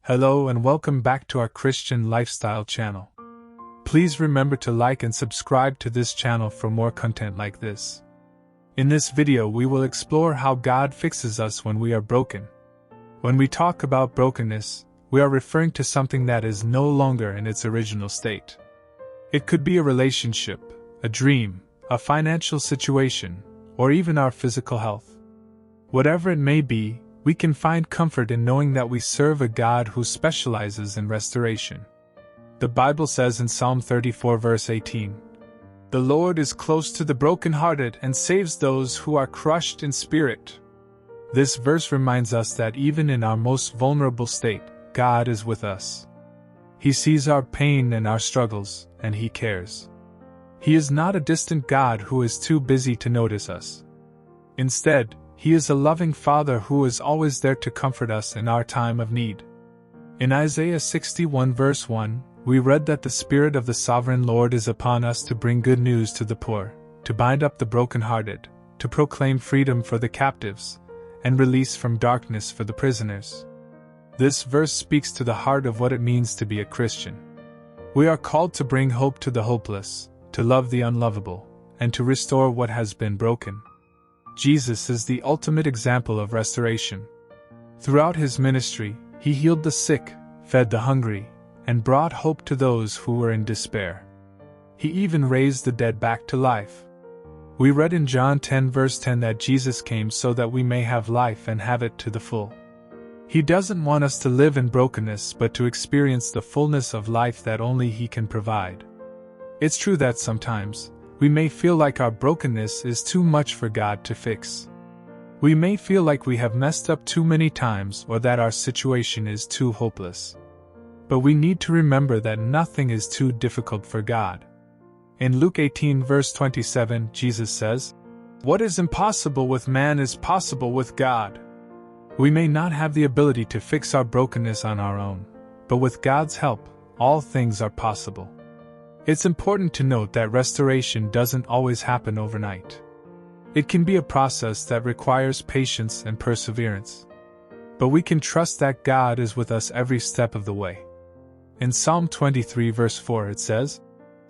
Hello and welcome back to our Christian Lifestyle channel. Please remember to like and subscribe to this channel for more content like this. In this video we will explore how God fixes us when we are broken. When we talk about brokenness, we are referring to something that is no longer in its original state. It could be a relationship, a dream, a financial situation, or even our physical health. Whatever it may be, we can find comfort in knowing that we serve a God who specializes in restoration. The Bible says in Psalm 34 verse 18, "The Lord is close to the brokenhearted and saves those who are crushed in spirit." This verse reminds us that even in our most vulnerable state, God is with us. He sees our pain and our struggles, and He cares. He is not a distant God who is too busy to notice us. Instead, He is a loving Father who is always there to comfort us in our time of need. In Isaiah 61 verse 1, we read that the Spirit of the Sovereign Lord is upon us to bring good news to the poor, to bind up the brokenhearted, to proclaim freedom for the captives, and release from darkness for the prisoners. This verse speaks to the heart of what it means to be a Christian. We are called to bring hope to the hopeless, to love the unlovable, and to restore what has been broken. Jesus is the ultimate example of restoration. Throughout His ministry, He healed the sick, fed the hungry, and brought hope to those who were in despair. He even raised the dead back to life. We read in John 10 verse 10 that Jesus came so that we may have life and have it to the full. He doesn't want us to live in brokenness but to experience the fullness of life that only He can provide. It's true that sometimes, we may feel like our brokenness is too much for God to fix. We may feel like we have messed up too many times or that our situation is too hopeless. But we need to remember that nothing is too difficult for God. In Luke 18 verse 27, Jesus says, "What is impossible with man is possible with God." We may not have the ability to fix our brokenness on our own, but with God's help, all things are possible. It's important to note that restoration doesn't always happen overnight. It can be a process that requires patience and perseverance. But we can trust that God is with us every step of the way. In Psalm 23 verse 4 it says,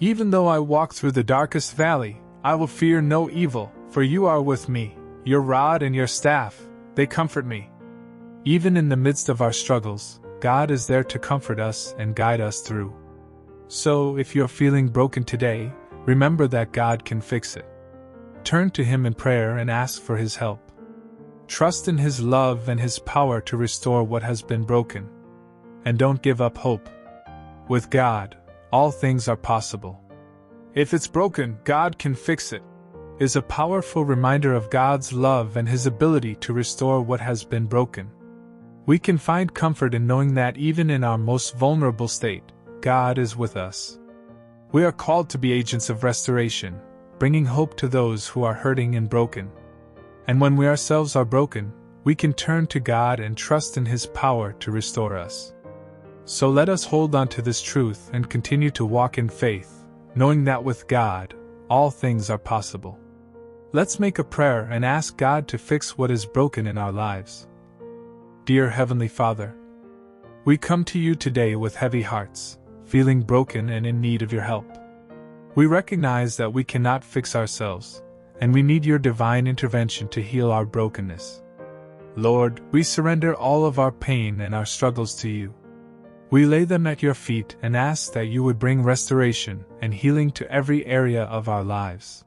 "Even though I walk through the darkest valley, I will fear no evil, for you are with me. Your rod and your staff, they comfort me." Even in the midst of our struggles, God is there to comfort us and guide us through. So, if you're feeling broken today, remember that God can fix it. Turn to Him in prayer and ask for His help. Trust in His love and His power to restore what has been broken. And don't give up hope. With God, all things are possible. If it's broken, God can fix it, is a powerful reminder of God's love and His ability to restore what has been broken. We can find comfort in knowing that even in our most vulnerable state, God is with us. We are called to be agents of restoration, bringing hope to those who are hurting and broken. And when we ourselves are broken, we can turn to God and trust in His power to restore us. So let us hold on to this truth and continue to walk in faith, knowing that with God, all things are possible. Let's make a prayer and ask God to fix what is broken in our lives. Dear Heavenly Father, we come to You today with heavy hearts, feeling broken and in need of Your help. We recognize that we cannot fix ourselves, and we need Your divine intervention to heal our brokenness. Lord, we surrender all of our pain and our struggles to You. We lay them at Your feet and ask that You would bring restoration and healing to every area of our lives.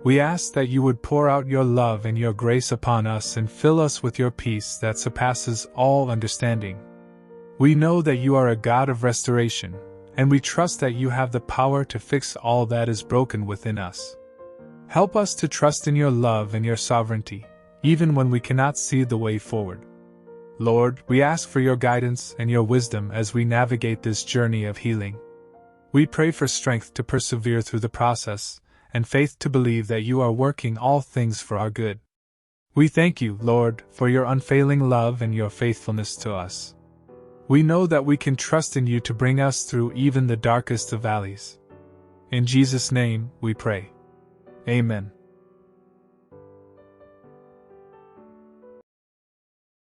We ask that You would pour out Your love and Your grace upon us and fill us with Your peace that surpasses all understanding. We know that You are a God of restoration, and we trust that You have the power to fix all that is broken within us. Help us to trust in Your love and Your sovereignty, even when we cannot see the way forward. Lord, we ask for Your guidance and Your wisdom as we navigate this journey of healing. We pray for strength to persevere through the process, and faith to believe that You are working all things for our good. We thank You, Lord, for Your unfailing love and Your faithfulness to us. We know that we can trust in You to bring us through even the darkest of valleys. In Jesus' name, we pray. Amen.